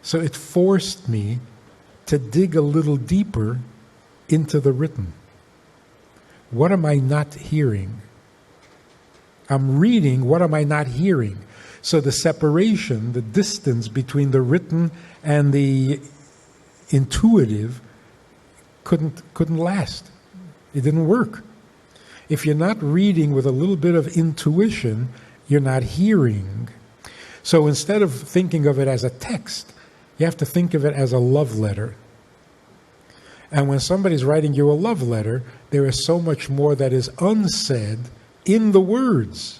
So it forced me to dig a little deeper into the written. What am I not hearing? I'm reading, what am I not hearing? So the separation, the distance between the written and the intuitive couldn't last. It didn't work. If you're not reading with a little bit of intuition, you're not hearing. So instead of thinking of it as a text, you have to think of it as a love letter. And when somebody's writing you a love letter, there is so much more that is unsaid in the words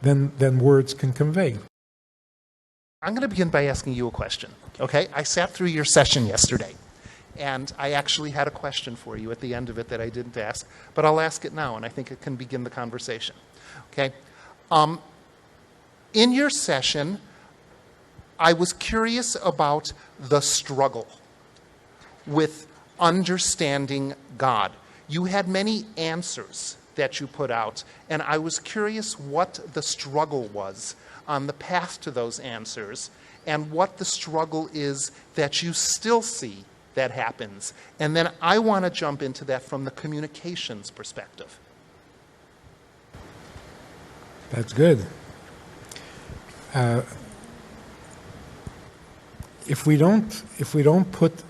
than words can convey. I'm going to begin by asking you a question, okay? I sat through your session yesterday, and I actually had a question for you at the end of it that I didn't ask, but I'll ask it now, and I think it can begin the conversation, okay? In your session, I was curious about the struggle with understanding God. You had many answers that you put out, and I was curious what the struggle was on the path to those answers, and what the struggle is that you still see that happens. And then I want to jump into that from the communications perspective. That's good. If we don't put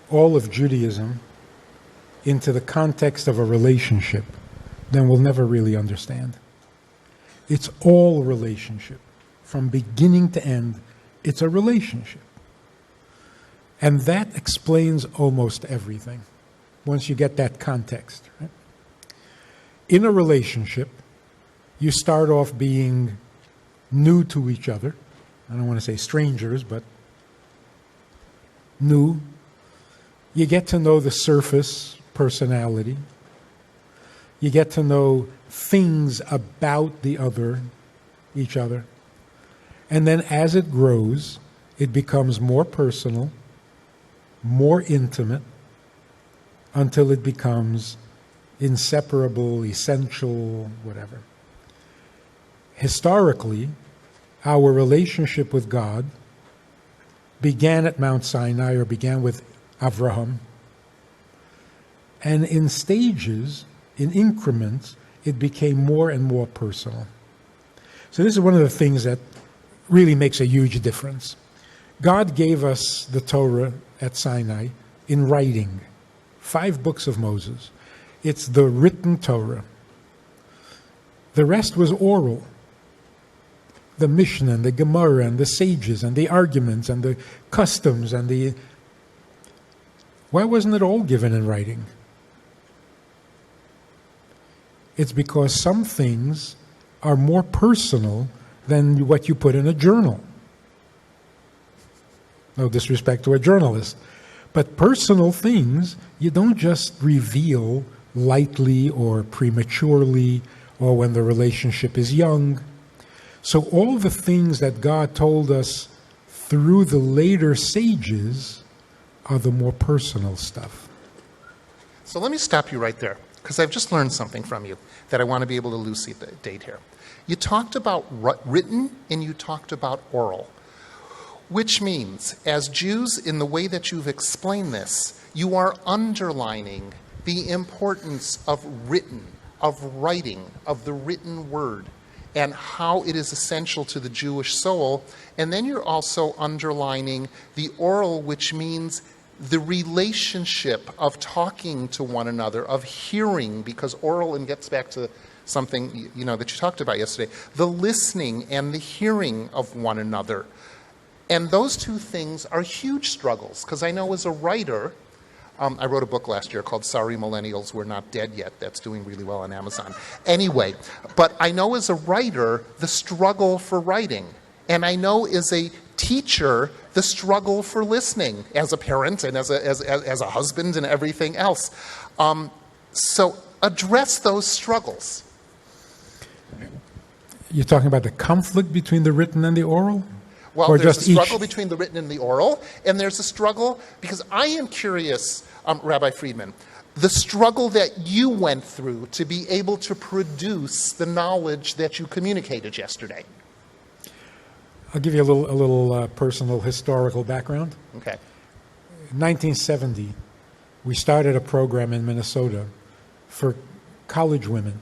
all of Judaism into the context of a relationship, then we'll never really understand. It's all relationship. From beginning to end, it's a relationship. And that explains almost everything, once you get that context. Right? In a relationship, you start off being new to each other. I don't want to say strangers, but new. You get to know the surface personality. You get to know things about each other. And then as it grows, it becomes more personal, more intimate, until it becomes inseparable, essential, whatever. Historically, our relationship with God began at Mount Sinai, or began with Avraham. And in stages, in increments, it became more and more personal. So this is one of the things that really makes a huge difference. God gave us the Torah at Sinai in writing, 5 books of Moses. It's the written Torah. The rest was oral. The Mishnah and the Gemara and the sages and the arguments and the customs and the... Why wasn't it all given in writing? It's because some things are more personal than what you put in a journal. No disrespect to a journalist. But personal things, you don't just reveal lightly or prematurely or when the relationship is young. So all the things that God told us through the later sages are the more personal stuff. So let me stop you right there, because I've just learned something from you that I want to be able to elucidate here. You talked about written and you talked about oral, which means, as Jews, in the way that you've explained this, you are underlining the importance of written, of writing, of the written word, and how it is essential to the Jewish soul. And then you're also underlining the oral, which means the relationship of talking to one another, of hearing, because oral, and gets back to something that you talked about yesterday, the listening and the hearing of one another. And those two things are huge struggles, because I know as a writer, I wrote a book last year called Sorry Millennials, We're Not Dead Yet. That's doing really well on Amazon. Anyway, but I know as a writer the struggle for writing. And I know as a teacher the struggle for listening, as a parent and as a husband and everything else. So address those struggles. You're talking about the conflict between the written and the oral? Well, or there's just a struggle each? between the written and the oral, and there's a struggle, because I am curious, Rabbi Friedman, the struggle that you went through to be able to produce the knowledge that you communicated yesterday. I'll give you a little personal historical background. Okay. In 1970, we started a program in Minnesota for college women,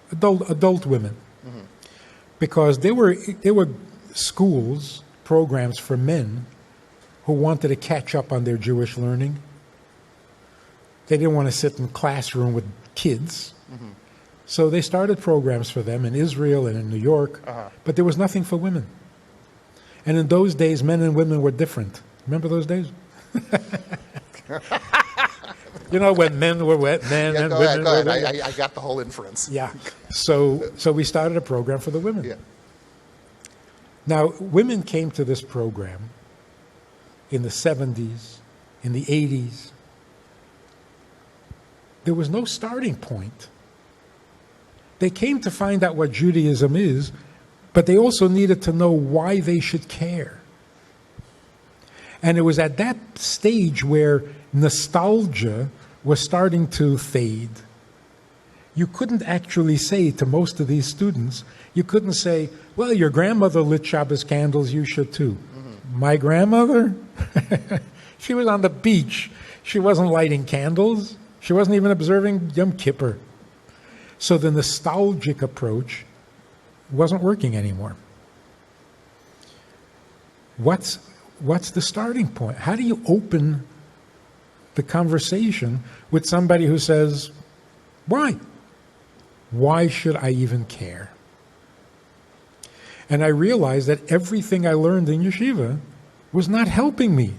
adult women, because there were schools, programs for men who wanted to catch up on their Jewish learning. They didn't want to sit in a classroom with kids. So they started programs for them in Israel and in New York, but there was nothing for women. And in those days, men and women were different. Remember those days? You know, when men were men and women were women. I got the whole inference. Yeah. So we started a program for the women. Yeah. Now, women came to this program in the 70s, in the 80s. There was no starting point. They came to find out what Judaism is, but they also needed to know why they should care. And it was at that stage where nostalgia was starting to fade. You couldn't actually say to most of these students, you couldn't say, well, your grandmother lit Shabbos candles, you should too. My grandmother? She was on the beach. She wasn't lighting candles. She wasn't even observing Yom Kippur. So the nostalgic approach wasn't working anymore. What's the starting point? How do you open the conversation with somebody who says, why? Why should I even care? And I realized that everything I learned in yeshiva was not helping me.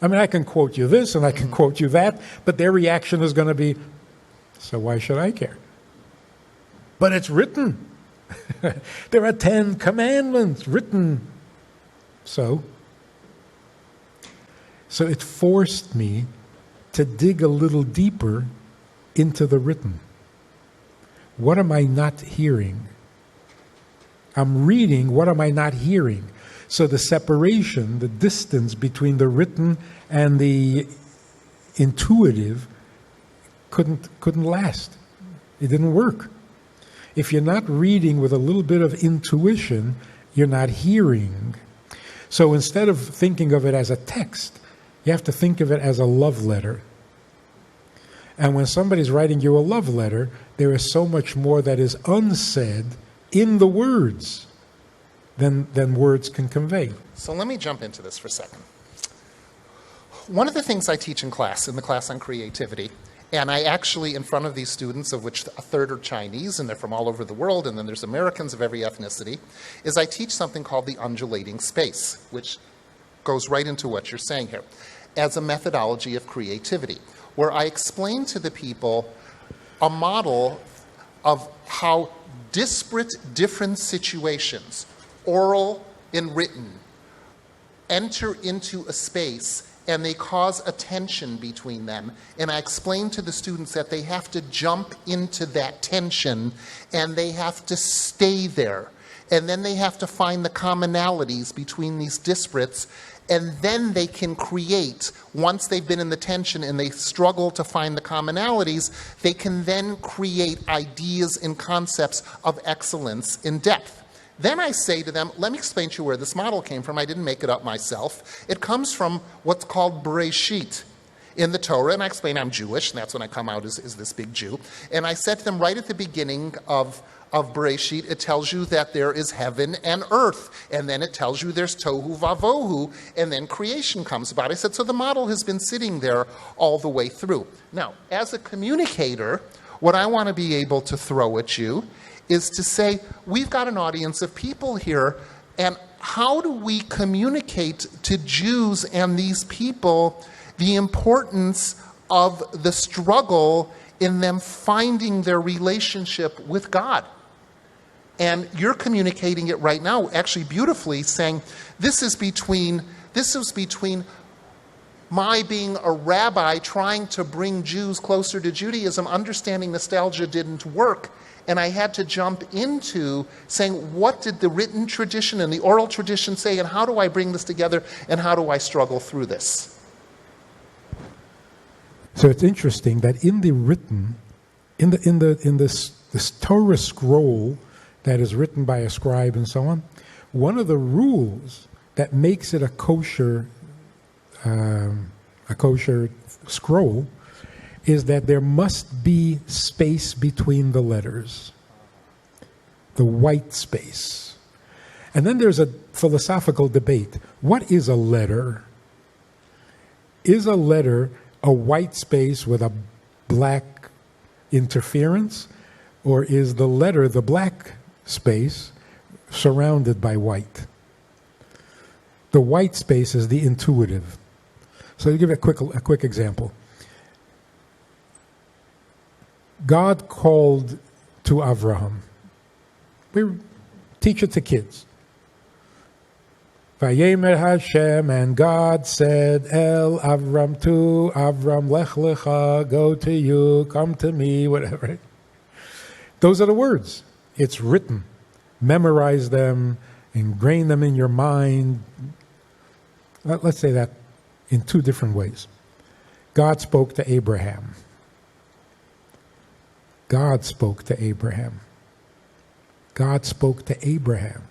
I mean, I can quote you this and I can quote you that, but their reaction is going to be, so why should I care? But it's written. There are 10 commandments written. So it forced me to dig a little deeper into the written. What am I not hearing? I'm reading, what am I not hearing? So the separation, the distance between the written and the intuitive couldn't last. It didn't work. If you're not reading with a little bit of intuition, you're not hearing. So instead of thinking of it as a text, you have to think of it as a love letter. And when somebody's writing you a love letter, there is so much more that is unsaid in the words than words can convey. So let me jump into this for a second. One of the things I teach in the class on creativity, and I actually, in front of these students, of which a third are Chinese, and they're from all over the world, and then there's Americans of every ethnicity, is I teach something called the undulating space, which goes right into what you're saying here, as a methodology of creativity, where I explain to the people a model of how disparate, different situations, oral and written, enter into a space and they cause a tension between them. And I explain to the students that they have to jump into that tension and they have to stay there. And then they have to find the commonalities between these disparates, and then they can create, once they've been in the tension and they struggle to find the commonalities, they can then create ideas and concepts of excellence in depth. Then I say to them, let me explain to you where this model came from. I didn't make it up myself. It comes from what's called Bereshit in the Torah, and I explain I'm Jewish, and that's when I come out as this big Jew. And I said to them right at the beginning of Bereshit, it tells you that there is heaven and earth, and then it tells you there's tohu vavohu, and then creation comes about. I said, so the model has been sitting there all the way through. Now, as a communicator, what I want to be able to throw at you is to say, we've got an audience of people here, and how do we communicate to Jews and these people the importance of the struggle in them finding their relationship with God? And you're communicating it right now, actually beautifully, saying, this is between my being a rabbi trying to bring Jews closer to Judaism, understanding nostalgia didn't work, and I had to jump into saying, what did the written tradition and the oral tradition say, and how do I bring this together, and how do I struggle through this? So it's interesting that in the written, in this Torah scroll that is written by a scribe and so on, One of the rules that makes it a kosher scroll is that there must be space between the letters, the white space. And then there's a philosophical debate. What is a letter? Is a letter a white space with a black interference, or is the letter the black space surrounded by white? The white space is the intuitive. So to give a quick example. God called to Avraham. We teach it to kids. Vayemer Hashem, and God said, El Avram to Avram, Lech Lecha, go to you, come to me, whatever. Those are the words. It's written. Memorize them, ingrain them in your mind. Let's say that in two different ways. God spoke to Abraham. God spoke to Abraham. God spoke to Abraham.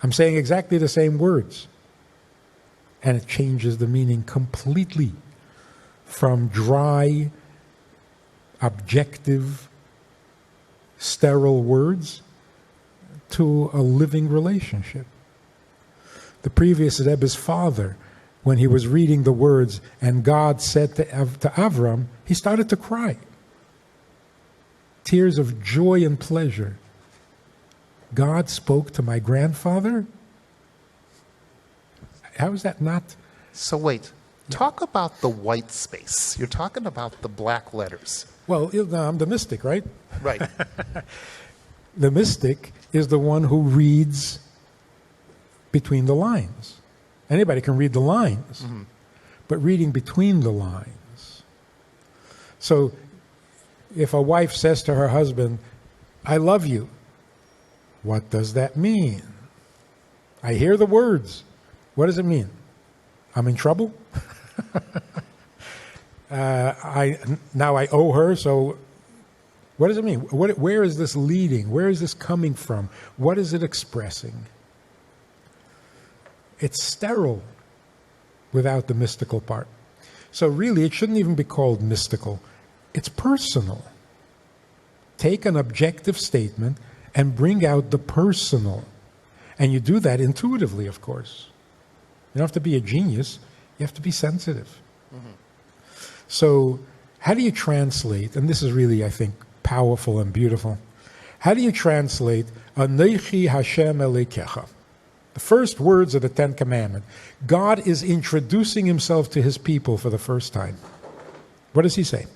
I'm saying exactly the same words. And it changes the meaning completely from dry, objective, sterile words to a living relationship. The previous Rebbe's father, when he was reading the words, and God said to Avram, he started to cry. Tears of joy and pleasure. God spoke to my grandfather? How is that not? So wait, talk about the white space. You're talking about the black letters. Well, I'm the mystic, right? Right. The mystic is the one who reads between the lines. Anybody can read the lines, but reading between the lines. So if a wife says to her husband, I love you, what does that mean? I hear the words. What does it mean? I'm in trouble? Now I owe her, so what does it mean? Where is this leading? Where is this coming from? What is it expressing? It's sterile without the mystical part. So really, it shouldn't even be called mystical. It's personal. Take an objective statement and bring out the personal. And you do that intuitively, of course. You don't have to be a genius. You have to be sensitive. So how do you translate, and this is really, I think, powerful and beautiful. How do you translate Anochi Hashem Elokecha? The first words of the Ten Commandments. God is introducing himself to his people for the first time. What does he say?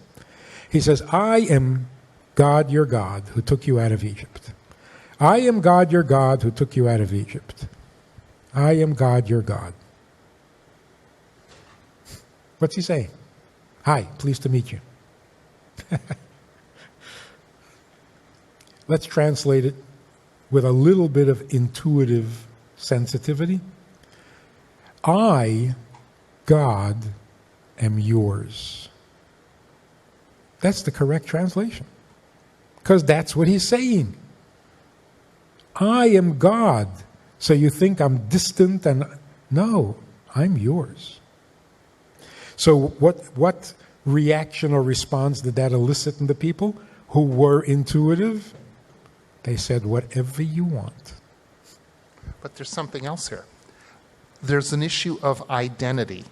He says, I am God your God who took you out of Egypt. I am God your God who took you out of Egypt. I am God your God. What's he saying? Hi, pleased to meet you. Let's translate it with a little bit of intuitive sensitivity. I, God, am yours. That's the correct translation. Because that's what he's saying. I am God. So you think I'm distant and... No, I'm yours. So what reaction or response did that elicit in the people who were intuitive? They said, whatever you want. But there's something else here. There's an issue of identity,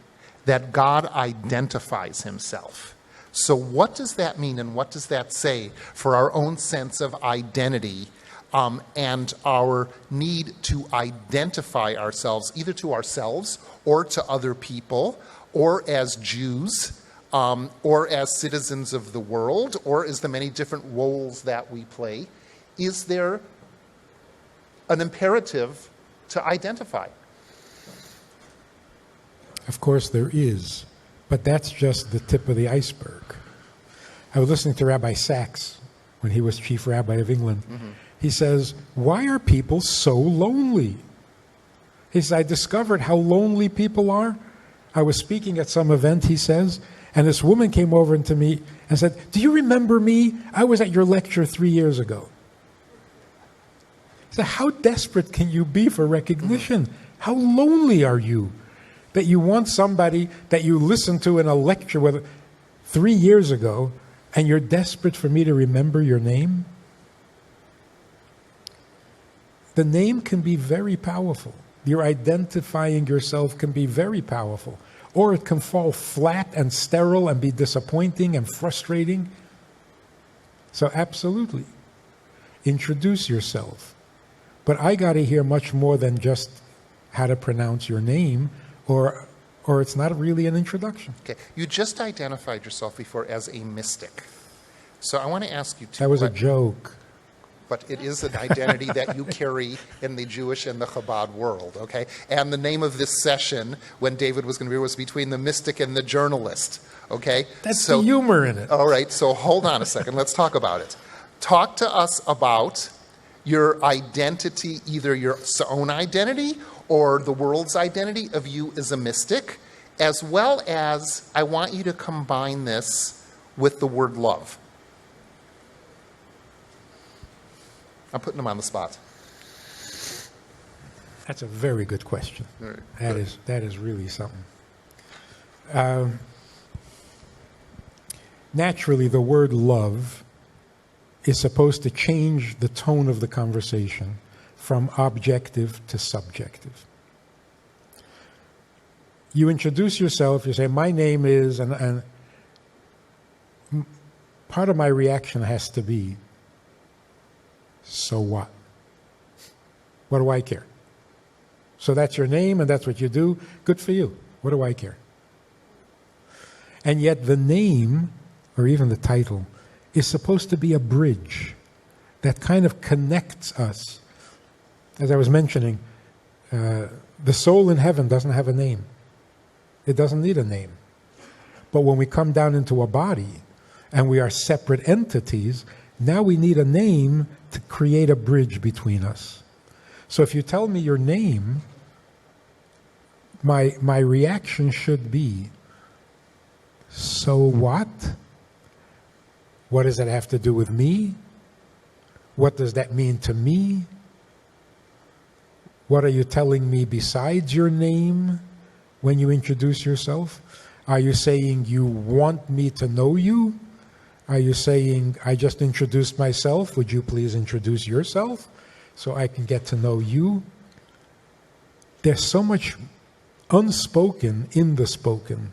that God identifies himself. So what does that mean, and what does that say for our own sense of identity and our need to identify ourselves, either to ourselves or to other people, or as Jews, or as citizens of the world, or as the many different roles that we play? Is there an imperative to identify? Of course there is, but that's just the tip of the iceberg. I was listening to Rabbi Sachs when he was chief rabbi of England. He says, why are people so lonely? He says, I discovered how lonely people are. I was speaking at some event, he says, and this woman came over to me and said, do you remember me? I was at your lecture 3 years ago. So how desperate can you be for recognition? How lonely are you that you want somebody that you listened to in a lecture 3 years ago, and you're desperate for me to remember your name? The name can be very powerful. Your identifying yourself can be very powerful. Or it can fall flat and sterile and be disappointing and frustrating. So absolutely, introduce yourself. But I got to hear much more than just how to pronounce your name, or it's not really an introduction. Okay, you just identified yourself before as a mystic. So I want to ask you two That was a joke. But it is an identity that you carry in the Jewish and the Chabad world, okay? And the name of this session, when David was going to be, was between the mystic and the journalist, okay? That's the humor in it. All right, so hold on a second. Let's talk about it. Talk to us about your identity, either your own identity or the world's identity of you as a mystic, as well as I want you to combine this with the word love. I'm putting them on the spot. That's a very good question. Right. That is really something. Naturally, the word love is supposed to change the tone of the conversation from objective to subjective. You introduce yourself, you say, my name is, and part of my reaction has to be, so what? What do I care? So that's your name and that's what you do. Good for you. What do I care? And yet the name, or even the title, is supposed to be a bridge that kind of connects us. As I was mentioning, the soul in heaven doesn't have a name. It doesn't need a name. But when we come down into a body and we are separate entities, now we need a name to create a bridge between us. So if you tell me your name, my reaction should be, so what? What does that have to do with me? What does that mean to me? What are you telling me besides your name when you introduce yourself? Are you saying you want me to know you? Are you saying, I just introduced myself, would you please introduce yourself so I can get to know you? There's so much unspoken in the spoken.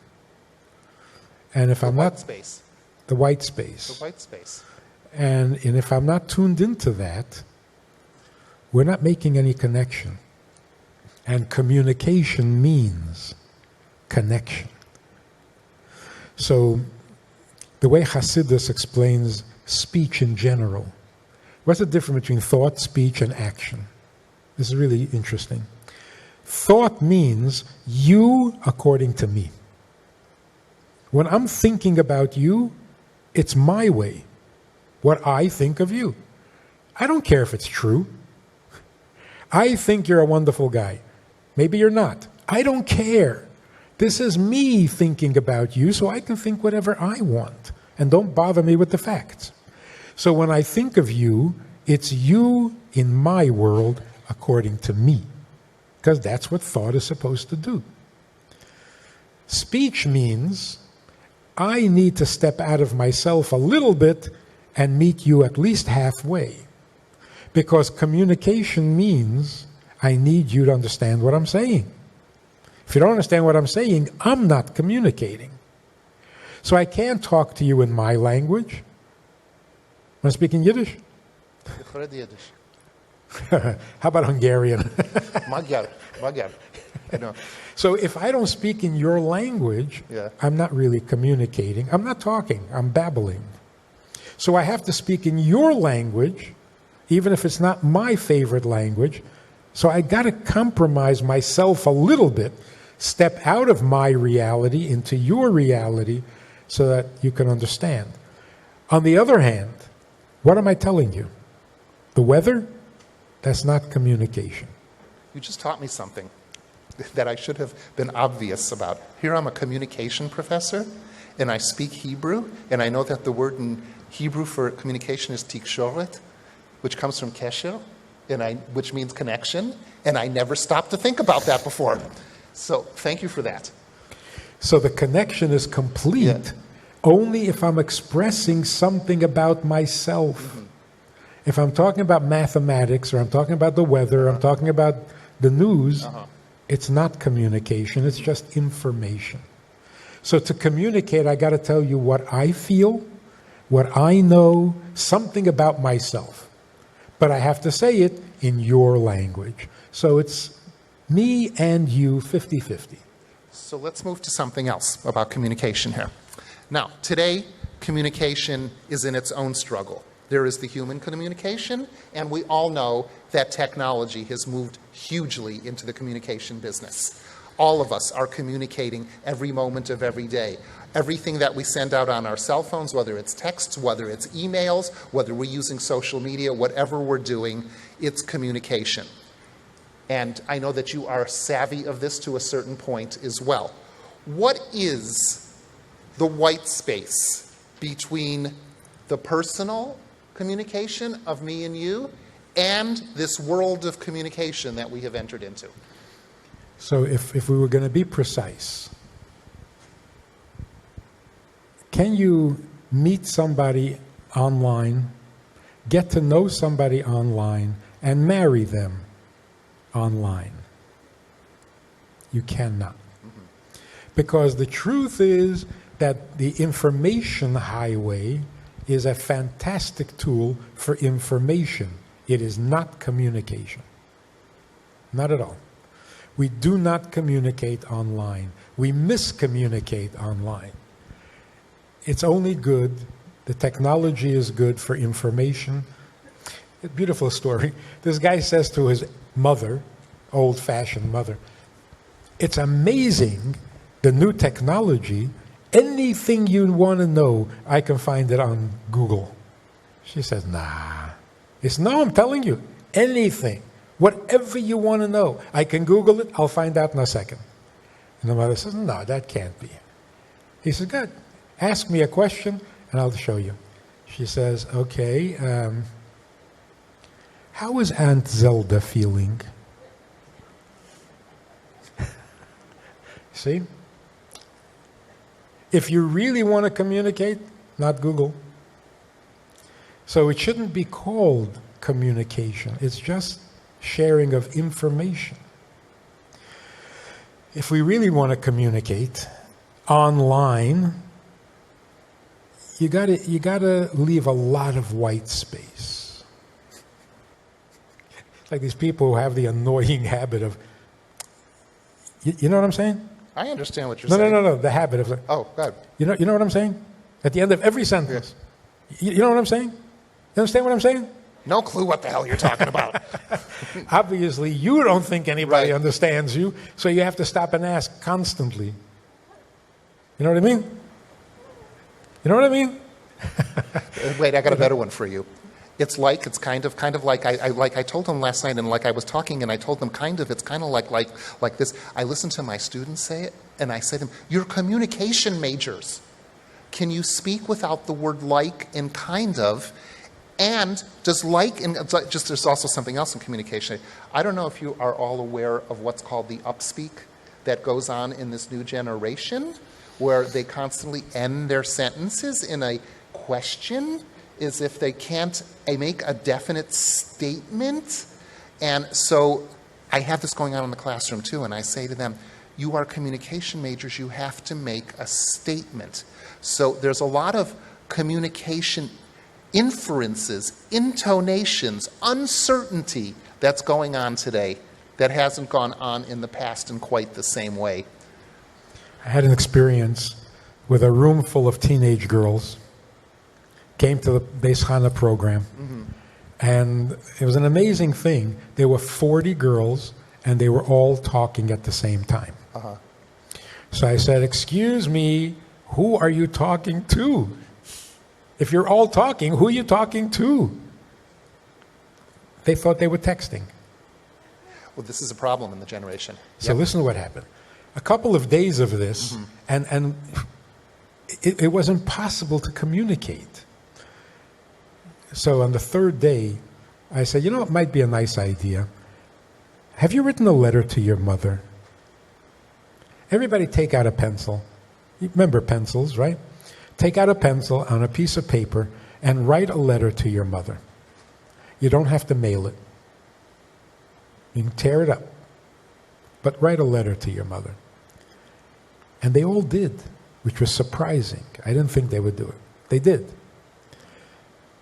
And if I'm not... space. The white space. The white space. And if I'm not tuned into that, we're not making any connection. And communication means connection. So the way Hasidus explains speech in general, what's the difference between thought, speech, and action? This is really interesting. Thought means you according to me. When I'm thinking about you, it's my way, what I think of you. I don't care if it's true. I think you're a wonderful guy. Maybe you're not. I don't care. This is me thinking about you, so I can think whatever I want. And don't bother me with the facts. So when I think of you, it's you in my world according to me. Because that's what thought is supposed to do. Speech means I need to step out of myself a little bit and meet you at least halfway. Because communication means I need you to understand what I'm saying. If you don't understand what I'm saying, I'm not communicating. So I can't talk to you in my language. I'm speaking Yiddish. How about Hungarian? Magyar. No. So if I don't speak in your language, I'm not really communicating. I'm not talking. I'm babbling. So I have to speak in your language, even if it's not my favorite language. So I got to compromise myself a little bit, step out of my reality into your reality so that you can understand. On the other hand, what am I telling you? The weather? That's not communication. You just taught me something that I should have been obvious about. Here I'm a communication professor, and I speak Hebrew, and I know that the word in Hebrew for communication is tikshoret, which comes from kesher, which means connection, and I never stopped to think about that before. So thank you for that. So the connection is complete only if I'm expressing something about myself. Mm-hmm. If I'm talking about mathematics, or I'm talking about the weather, I'm talking about the news, it's not communication, it's just information. So to communicate, I got to tell you what I feel, what I know, something about myself. But I have to say it in your language. So it's me and you, 50-50. So let's move to something else about communication here. Now, today, communication is in its own struggle. There is the human communication, and we all know that technology has moved hugely into the communication business. All of us are communicating every moment of every day. Everything that we send out on our cell phones, whether it's texts, whether it's emails, whether we're using social media, whatever we're doing, it's communication. And I know that you are savvy of this to a certain point as well. What is the white space between the personal communication of me and you and this world of communication that we have entered into? So if we were going to be precise, can you meet somebody online, get to know somebody online, and marry them online? You cannot. Mm-hmm. Because the truth is that the information highway is a fantastic tool for information. It is not communication. Not at all. We do not communicate online. We miscommunicate online. It's only good, the technology is good for information. A beautiful story. This guy says to his mother, old-fashioned mother, "It's amazing, the new technology. Anything you want to know, I can find it on Google." She says, "Nah." It's, "No, I'm telling you, anything. Whatever you want to know, I can Google it, I'll find out in a second." And the mother says, "No, that can't be." He says, "Good. Ask me a question, and I'll show you." She says, "Okay, how is Aunt Zelda feeling?" See? If you really want to communicate, not Google. So it shouldn't be called communication. It's just sharing of information. If we really want to communicate online, you gotta leave a lot of white space. It's like these people who have the annoying habit of, you know what I'm saying? I understand what you're saying. No. The habit of, oh, God. You know what I'm saying? At the end of every sentence. Yes. You know what I'm saying? You understand what I'm saying? No clue what the hell you're talking about. Obviously, you don't think anybody understands you, so you have to stop and ask constantly. You know what I mean? You know what I mean? Wait, I got a better one for you. It's kind of like I told them last night, and like I was talking, and I told them it's kind of like this. I listened to my students say it, and I said to them, "You're communication majors. Can you speak without the word like and kind of? And does like, and just there's also something else in communication. I don't know if you are all aware of what's called the upspeak that goes on in this new generation, where they constantly end their sentences in a question, as if they can't make a definite statement. And so I have this going on in the classroom too, and I say to them, you are communication majors, you have to make a statement. So there's a lot of communication inferences, intonations, uncertainty that's going on today that hasn't gone on in the past in quite the same way. I had an experience with a room full of teenage girls, came to the Beis Chana program, and it was an amazing thing. There were 40 girls, and they were all talking at the same time. So I said, "Excuse me, who are you talking to? If you're all talking, who are you talking to?" They thought they were texting. Well, this is a problem in the generation. So listen to what happened. A couple of days of this, and it was impossible to communicate. So on the third day, I said, it might be a nice idea. Have you written a letter to your mother? Everybody take out a pencil. You remember pencils, right? Take out a pencil on a piece of paper and write a letter to your mother. You don't have to mail it. You can tear it up. But write a letter to your mother. And they all did, which was surprising. I didn't think they would do it. They did.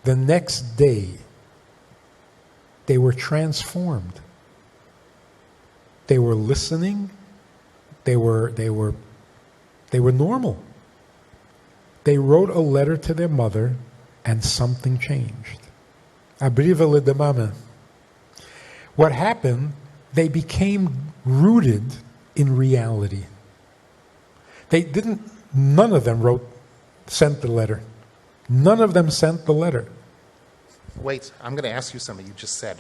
The next day, they were transformed. They were listening. They were normal. They wrote a letter to their mother, and something changed. Abriva ledemame. What happened? They became rooted in reality. None of them sent the letter. None of them sent the letter. Wait, I'm going to ask you something you just said.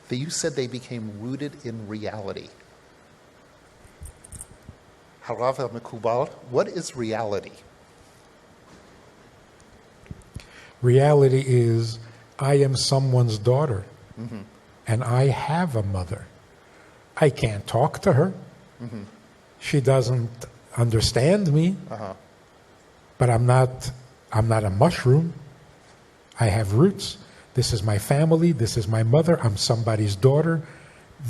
That you said they became rooted in reality. Harav al-Mekubal, what is reality? Reality is, I am someone's daughter, and I have a mother. I can't talk to her. She doesn't understand me, but I'm not a mushroom. I have roots. This is my family. This is my mother. I'm somebody's daughter.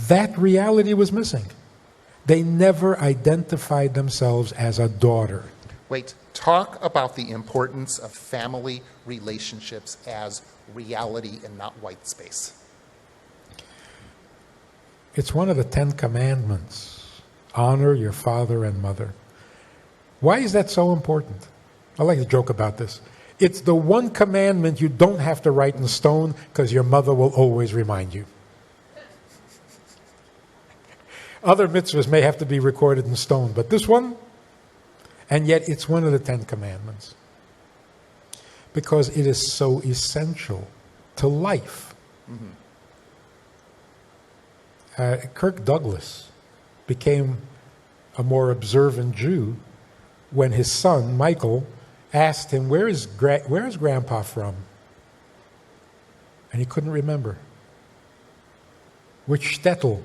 That reality was missing. They never identified themselves as a daughter. Wait, talk about the importance of family relationships as reality and not white space. It's one of the 10 commandments. Honor your father and mother. Why is that so important? I like to joke about this. It's the one commandment you don't have to write in stone because your mother will always remind you. Other mitzvahs may have to be recorded in stone, but this one, and yet it's one of the 10 commandments. Because it is so essential to life. Kirk Douglas became a more observant Jew when his son, Michael, asked him, where is Grandpa from? And he couldn't remember which shtetl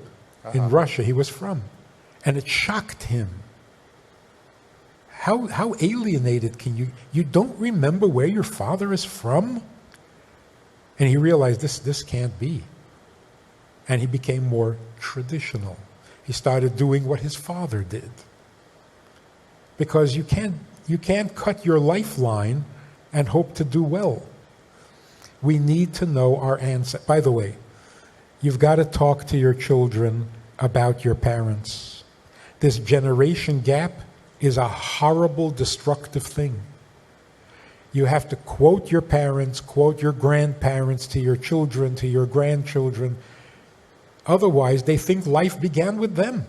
in Russia he was from. And it shocked him. How alienated can you don't remember where your father is from? And he realized this can't be. And he became more traditional. He started doing what his father did. Because you can't cut your lifeline and hope to do well. We need to know our ancestors. By the way, you've got to talk to your children about your parents. This generation gap is a horrible, destructive thing. You have to quote your parents, quote your grandparents to your children, to your grandchildren. Otherwise, they think life began with them.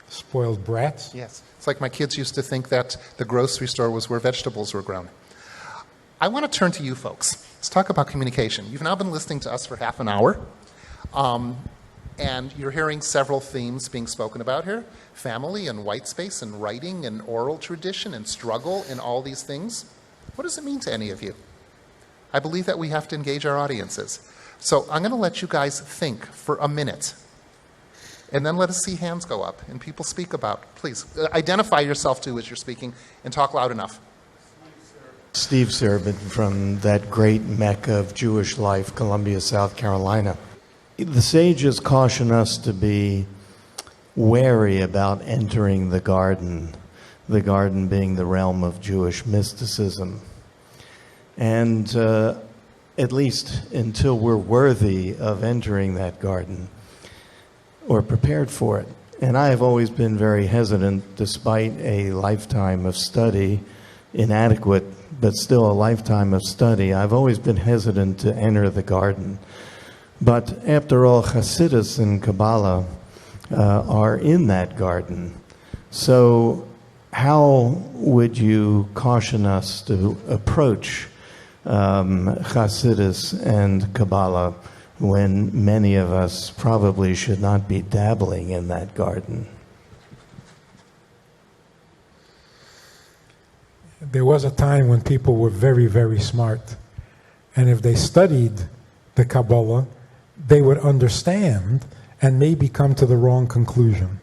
Spoiled brats. Yes. It's like my kids used to think that the grocery store was where vegetables were grown. I want to turn to you folks. Let's talk about communication. You've now been listening to us for half an hour, and you're hearing several themes being spoken about here. Family and white space and writing and oral tradition and struggle and all these things. What does it mean to any of you? I believe that we have to engage our audiences. So I'm going to let you guys think for a minute. And then let us see hands go up and people speak about. Please, identify yourself too as you're speaking and talk loud enough. Steve Serban from that great mecca of Jewish life, Columbia, South Carolina. The sages caution us to be wary about entering the garden being the realm of Jewish mysticism. And at least until we're worthy of entering that garden or prepared for it. And I have always been very hesitant, despite a lifetime of study, inadequate, but still a lifetime of study. I've always been hesitant to enter the garden. But after all, Hasidus and Kabbalah are in that garden. So how would you caution us to approach Hasidus and Kabbalah when many of us probably should not be dabbling in that garden? There was a time when people were very, very smart. And if they studied the Kabbalah, they would understand and maybe come to the wrong conclusion.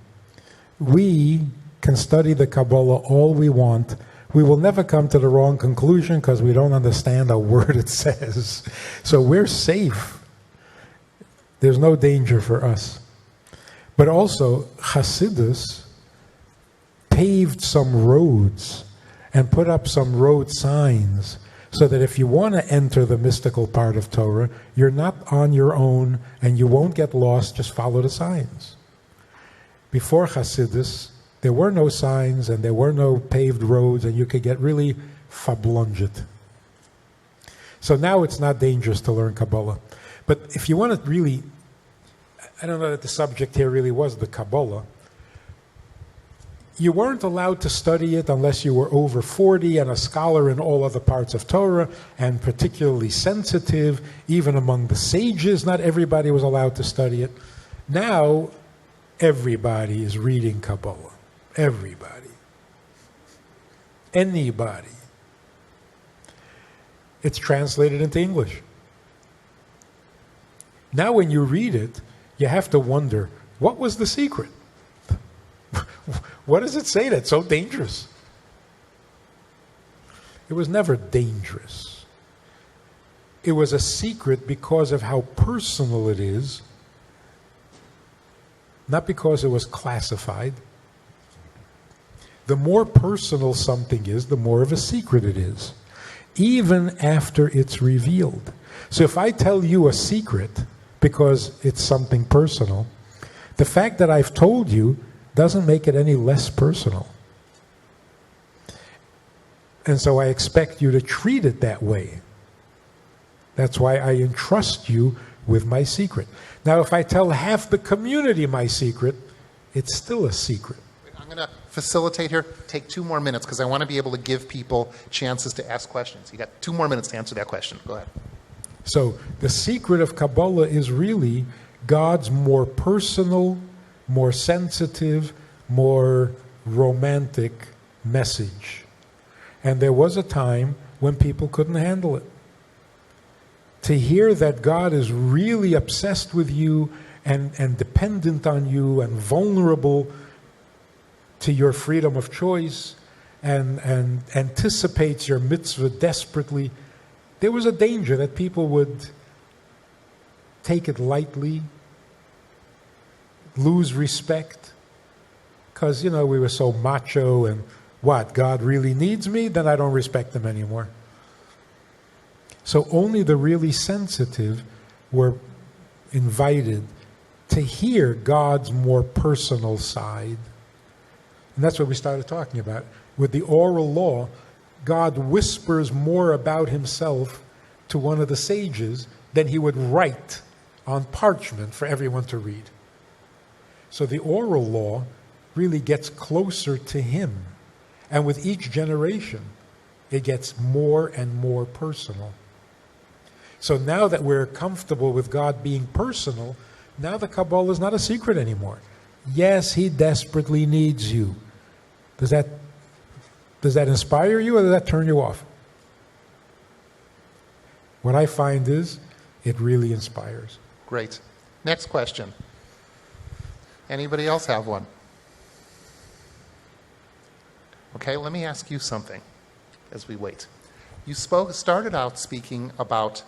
We can study the Kabbalah all we want. We will never come to the wrong conclusion because we don't understand a word it says. So we're safe. There's no danger for us. But also, Hasidus paved some roads and put up some road signs so that if you want to enter the mystical part of Torah, you're not on your own and you won't get lost, just follow the signs. Before Hasidus, there were no signs and there were no paved roads and you could get really fablunged. So now it's not dangerous to learn Kabbalah. But if you want to really, I don't know that the subject here really was the Kabbalah. You weren't allowed to study it unless you were over 40 and a scholar in all other parts of Torah and particularly sensitive. Even among the sages, not everybody was allowed to study it. Now, everybody is reading Kabbalah. Everybody. Anybody. It's translated into English. Now when you read it, you have to wonder, what was the secret? What does it say that's so dangerous? It was never dangerous. It was a secret because of how personal it is, not because it was classified. The more personal something is, the more of a secret it is, even after it's revealed. So if I tell you a secret because it's something personal, the fact that I've told you doesn't make it any less personal. And so I expect you to treat it that way. That's why I entrust you with my secret. Now, if I tell half the community my secret, it's still a secret. I'm going to facilitate here. Take 2 more minutes because I want to be able to give people chances to ask questions. You got 2 more minutes to answer that question. Go ahead. So the secret of Kabbalah is really God's more personal, more sensitive, more romantic message. And there was a time when people couldn't handle it. To hear that God is really obsessed with you and dependent on you and vulnerable to your freedom of choice and anticipates your mitzvah desperately, there was a danger that people would take it lightly, lose respect, because, we were so macho and what, God really needs me? Then I don't respect him anymore. So only the really sensitive were invited to hear God's more personal side. And that's what we started talking about. With the oral law, God whispers more about himself to one of the sages than he would write on parchment for everyone to read. So the oral law really gets closer to him. And with each generation, it gets more and more personal. So now that we're comfortable with God being personal, now the Kabbalah is not a secret anymore. Yes, he desperately needs you. Does that inspire you or does that turn you off? What I find is it really inspires. Great. Next question. Anybody else have one? Okay, let me ask you something as we wait. You started out speaking about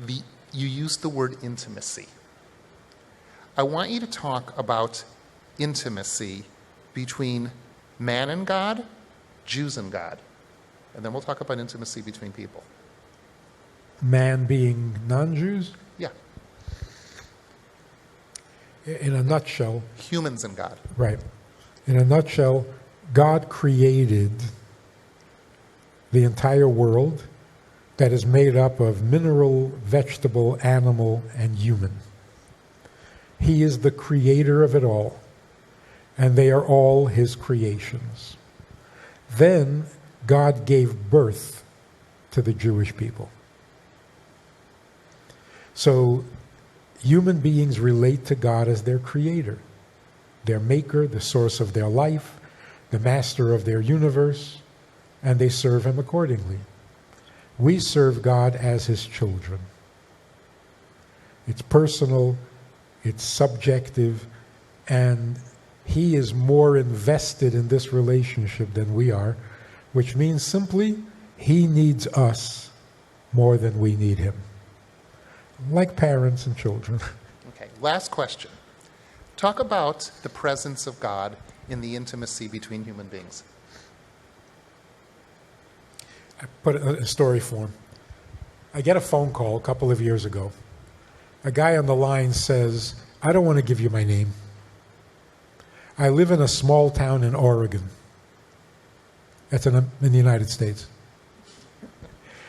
you used the word intimacy. I want you to talk about intimacy between man and God, Jews and God. And then we'll talk about intimacy between people. Man being non-Jews? Yeah. In a nutshell. Humans and God. Right. In a nutshell, God created the entire world that is made up of mineral, vegetable, animal, and human. He is the creator of it all, and they are all his creations. Then God gave birth to the Jewish people. So human beings relate to God as their creator, their maker, the source of their life, the master of their universe, and they serve him accordingly. We serve God as his children. It's personal, it's subjective, and he is more invested in this relationship than we are, which means simply he needs us more than we need him. Like parents and children. Okay, last question. Talk about the presence of God in the intimacy between human beings. I put it in a story form. I get a phone call a couple of years ago. A guy on the line says, I don't want to give you my name. I live in a small town in Oregon. That's in the United States.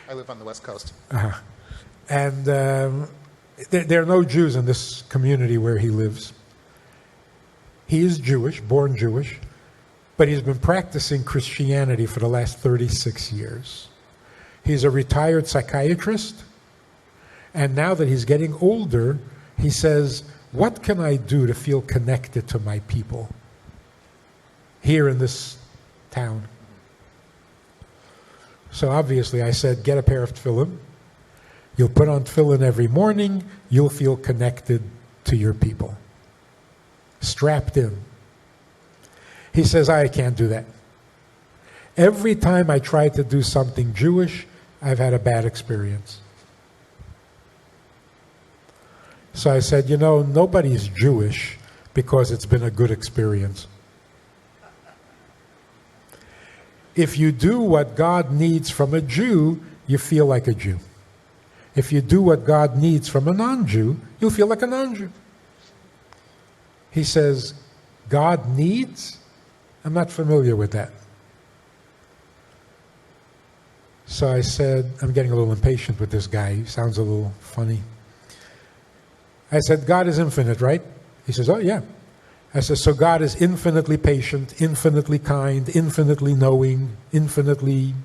I live on the West Coast. And there are no Jews in this community where he lives. He is Jewish, born Jewish, but he's been practicing Christianity for the last 36 years. He's a retired psychiatrist, and now that he's getting older, he says, what can I do to feel connected to my people here in this town? So obviously I said, get a pair of tefillin. You'll put on tefillin every morning. You'll feel connected to your people. Strapped in. He says, I can't do that. Every time I try to do something Jewish, I've had a bad experience. So I said, nobody's Jewish because it's been a good experience. If you do what God needs from a Jew, you feel like a Jew. If you do what God needs from a non-Jew, you'll feel like a non-Jew. He says, God needs? I'm not familiar with that. So I said, I'm getting a little impatient with this guy. He sounds a little funny. I said, God is infinite, right? He says, oh, yeah. I said, so God is infinitely patient, infinitely kind, infinitely knowing, infinitely...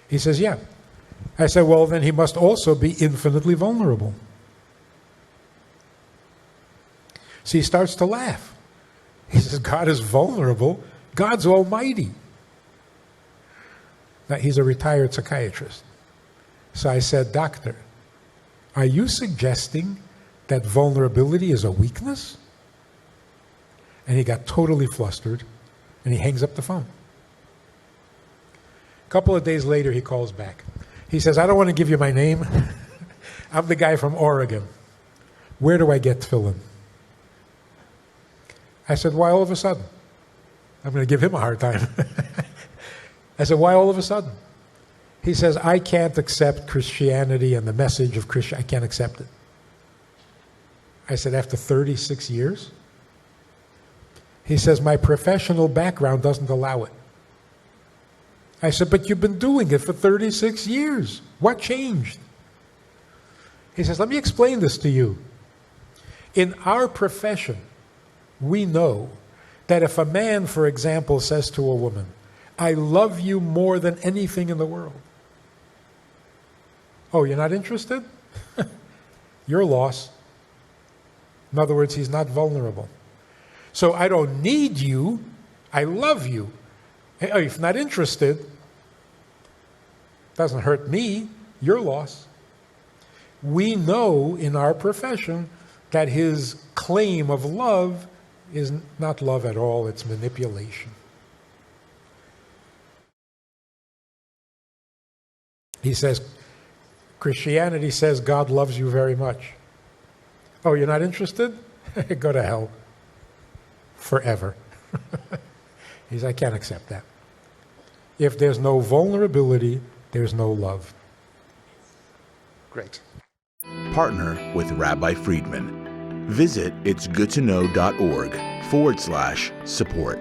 He says, yeah. I said, well, then he must also be infinitely vulnerable. So he starts to laugh. He says, God is vulnerable. God's almighty. Now, he's a retired psychiatrist. So I said, doctor, are you suggesting that vulnerability is a weakness? And he got totally flustered, and he hangs up the phone. A couple of days later, he calls back. He says, I don't want to give you my name. I'm the guy from Oregon. Where do I get tefillin? I said, why all of a sudden? I'm going to give him a hard time. I said, why all of a sudden? He says, I can't accept Christianity and the message of Christianity. I can't accept it. I said, after 36 years? He says, my professional background doesn't allow it. I said, but you've been doing it for 36 years. What changed? He says, let me explain this to you. In our profession, we know that if a man, for example, says to a woman, I love you more than anything in the world. Oh, you're not interested? Your loss. In other words, he's not vulnerable. So I don't need you. I love you. If you're not interested, doesn't hurt me. Your loss. We know in our profession that his claim of love is not love at all. It's manipulation. He says, Christianity says God loves you very much. Oh, you're not interested? Go to hell. Forever. He says, I can't accept that. If there's no vulnerability, there's no love. Great. Partner with Rabbi Friedman. Visit itsgoodtoknow.org/support.